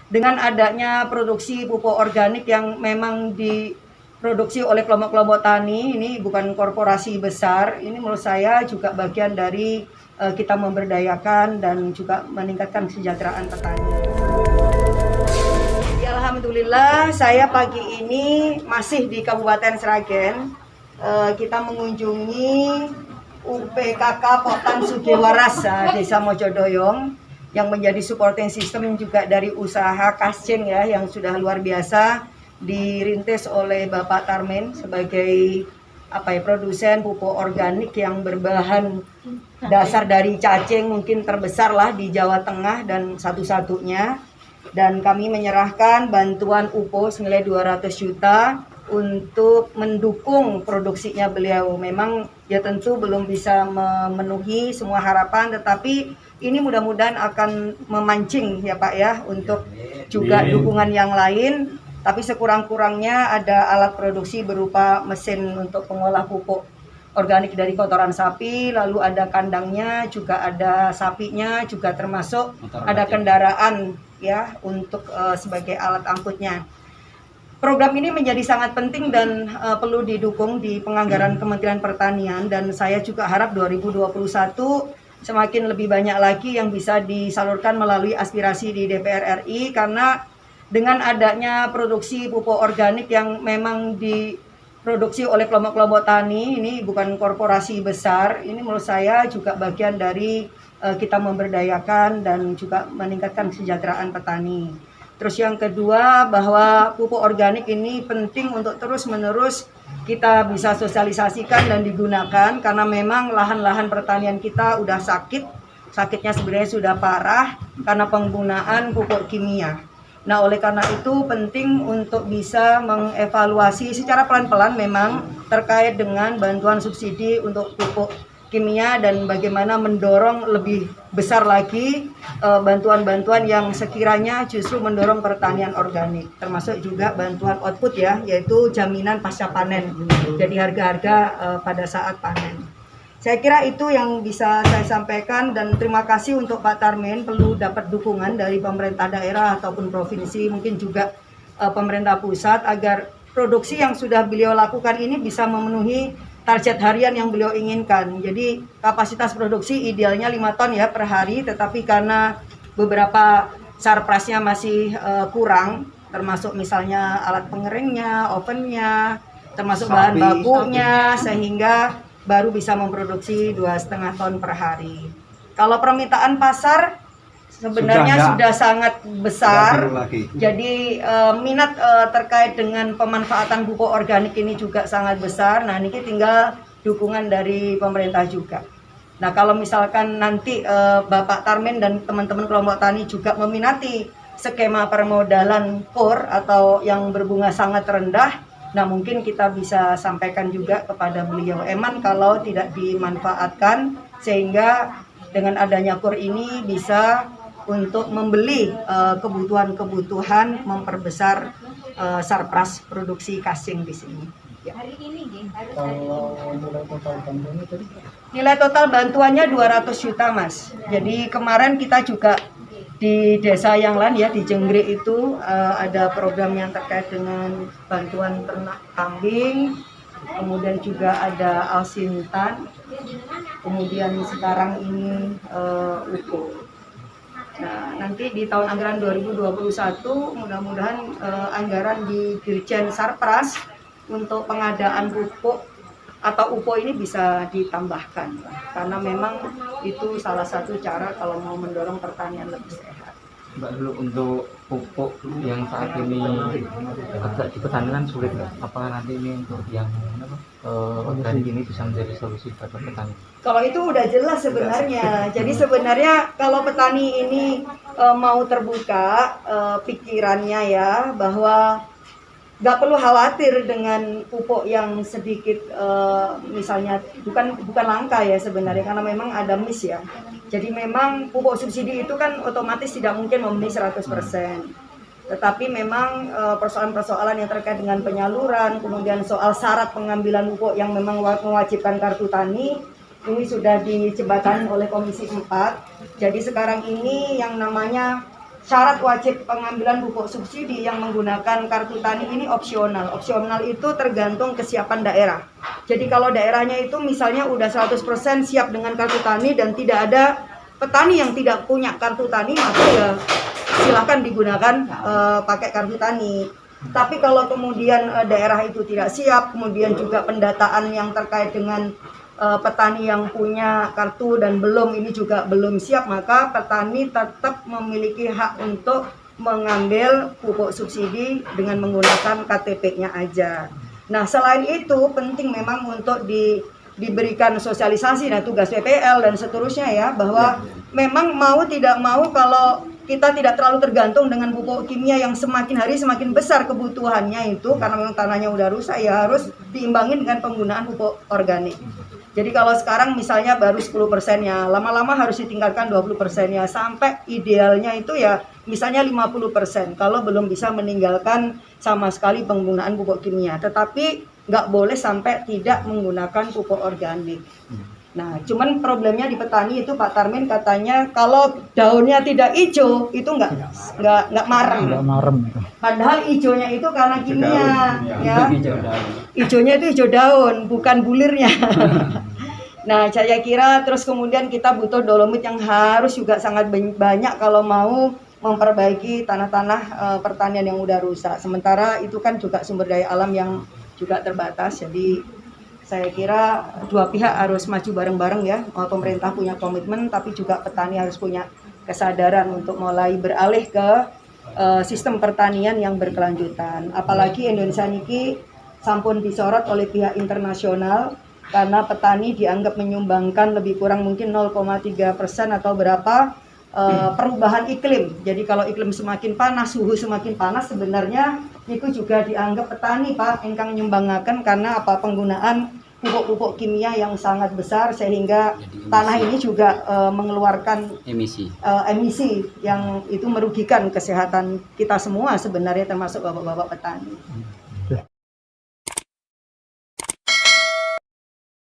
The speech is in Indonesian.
dengan adanya produksi pupuk organik yang memang diproduksi oleh kelompok-kelompok tani, ini bukan korporasi besar, ini menurut saya juga bagian dari kita memberdayakan dan juga meningkatkan kesejahteraan petani. Ya, alhamdulillah saya pagi ini masih di Kabupaten Sragen. Kita mengunjungi UPKK Potan Sugewaras, Desa Mojodoyong, yang menjadi supporting system juga dari usaha kascing ya, yang sudah luar biasa dirintis oleh Bapak Tarmen sebagai produsen pupuk organik yang berbahan dasar dari cacing, mungkin terbesar lah di Jawa Tengah dan satu-satunya. Dan kami menyerahkan bantuan UPO senilai 200 juta untuk mendukung produksinya beliau. Memang ya tentu belum bisa memenuhi semua harapan, tetapi ini mudah-mudahan akan memancing ya Pak ya untuk juga dukungan yang lain. Tapi sekurang-kurangnya ada alat produksi berupa mesin untuk pengolah pupuk organik dari kotoran sapi, lalu ada kandangnya, juga ada sapinya, juga termasuk ada kendaraan ya untuk sebagai alat angkutnya. Program ini menjadi sangat penting dan perlu didukung di penganggaran Kementerian Pertanian, dan saya juga harap 2021 semakin lebih banyak lagi yang bisa disalurkan melalui aspirasi di DPR RI, karena dengan adanya produksi pupuk organik yang memang diproduksi oleh kelompok-kelompok tani, ini bukan korporasi besar, ini menurut saya juga bagian dari kita memberdayakan dan juga meningkatkan kesejahteraan petani. Terus yang kedua, bahwa pupuk organik ini penting untuk terus-menerus kita bisa sosialisasikan dan digunakan, karena memang lahan-lahan pertanian kita udah sakitnya sebenarnya sudah parah karena penggunaan pupuk kimia. Nah, oleh karena itu penting untuk bisa mengevaluasi secara pelan-pelan memang terkait dengan bantuan subsidi untuk pupuk kimia, dan bagaimana mendorong lebih besar lagi bantuan-bantuan yang sekiranya justru mendorong pertanian organik, termasuk juga bantuan output ya, yaitu jaminan pasca panen, jadi harga-harga pada saat panen. Saya kira itu yang bisa saya sampaikan, dan terima kasih untuk Pak Tarmen, perlu dapat dukungan dari pemerintah daerah ataupun provinsi, mungkin juga pemerintah pusat, agar produksi yang sudah beliau lakukan ini bisa memenuhi target harian yang beliau inginkan. Jadi kapasitas produksi idealnya 5 ton ya per hari, tetapi karena beberapa sarprasnya masih kurang, termasuk misalnya alat pengeringnya, ovennya, termasuk bahan bakunya, sehingga baru bisa memproduksi 2,5 ton per hari. Kalau permintaan pasar sebenarnya sudah sangat besar, jadi minat terkait dengan pemanfaatan pupuk organik ini juga sangat besar. Nah, ini tinggal dukungan dari pemerintah juga. Nah, kalau misalkan nanti Bapak Tarmen dan teman-teman kelompok tani juga meminati skema permodalan KUR atau yang berbunga sangat rendah, nah mungkin kita bisa sampaikan juga kepada beliau, eman kalau tidak dimanfaatkan, sehingga dengan adanya KUR ini bisa untuk membeli kebutuhan-kebutuhan, memperbesar sarpras produksi kascing di sini. Ya. Nilai total bantuannya 200 juta Mas. Jadi kemarin kita juga di desa yang lain ya, di Jenggrik itu ada program yang terkait dengan bantuan ternak kambing, kemudian juga ada Alsintan, kemudian sekarang ini UPO. Nah, nanti di tahun anggaran 2021 mudah-mudahan anggaran di Dirjen Sarpras untuk pengadaan pupuk atau UPO ini bisa ditambahkan, karena memang itu salah satu cara kalau mau mendorong pertanian lebih sehat. Mbak, dulu untuk pupuk yang saat ini agak di petani kan sulit, apakah nanti ini untuk yang organik ini bisa menjadi solusi buat petani? Kalau itu udah jelas sebenarnya. Jadi sebenarnya kalau petani ini mau terbuka pikirannya ya, bahwa nggak perlu khawatir dengan pupuk yang sedikit misalnya bukan langka ya sebenarnya, karena memang ada miss ya. Jadi memang pupuk subsidi itu kan otomatis tidak mungkin memenuhi 100%. Tetapi memang persoalan-persoalan yang terkait dengan penyaluran, kemudian soal syarat pengambilan pupuk yang memang mewajibkan kartu tani, ini sudah dijembatani oleh Komisi 4. Jadi sekarang ini yang namanya syarat wajib pengambilan pupuk subsidi yang menggunakan kartu tani ini opsional. Opsional itu tergantung kesiapan daerah. Jadi kalau daerahnya itu misalnya udah 100% siap dengan kartu tani dan tidak ada petani yang tidak punya kartu tani, maka ya silakan digunakan pakai kartu tani. Tapi kalau kemudian daerah itu tidak siap, kemudian juga pendataan yang terkait dengan petani yang punya kartu dan ini juga belum siap, maka petani tetap memiliki hak untuk mengambil pupuk subsidi dengan menggunakan KTP-nya aja. Nah, selain itu penting memang untuk diberikan sosialisasi dan tugas PPL dan seterusnya ya, bahwa memang mau tidak mau kalau kita tidak terlalu tergantung dengan pupuk kimia yang semakin hari semakin besar kebutuhannya itu, karena memang tanahnya udah rusak, ya harus diimbangi dengan penggunaan pupuk organik. Jadi kalau sekarang misalnya baru 10%-nya, lama-lama harus ditingkatkan 20%-nya, sampai idealnya itu ya misalnya 50% kalau belum bisa meninggalkan sama sekali penggunaan pupuk kimia. Tetapi nggak boleh sampai tidak menggunakan pupuk organik. Nah, cuman problemnya di petani itu Pak Tarmin katanya kalau daunnya tidak hijau itu nggak marem. Padahal hijaunya itu karena kimia, ya. Hijaunya itu hijau daun, bukan bulirnya. Nah, saya kira terus kemudian kita butuh dolomit yang harus juga sangat banyak kalau mau memperbaiki tanah-tanah pertanian yang udah rusak. Sementara itu kan juga sumber daya alam yang juga terbatas. Jadi saya kira dua pihak harus maju bareng-bareng ya. Pemerintah punya komitmen, tapi juga petani harus punya kesadaran untuk mulai beralih ke sistem pertanian yang berkelanjutan. Apalagi Indonesia niki sampun disorot oleh pihak internasional karena petani dianggap menyumbangkan lebih kurang mungkin 0,3% atau berapa perubahan iklim. Jadi kalau iklim semakin panas, suhu semakin panas, sebenarnya itu juga dianggap petani Pak ingkang nyumbangaken karena apa penggunaan pupuk-pupuk kimia yang sangat besar sehingga tanah ini juga mengeluarkan emisi yang itu merugikan kesehatan kita semua sebenarnya termasuk bapak-bapak petani.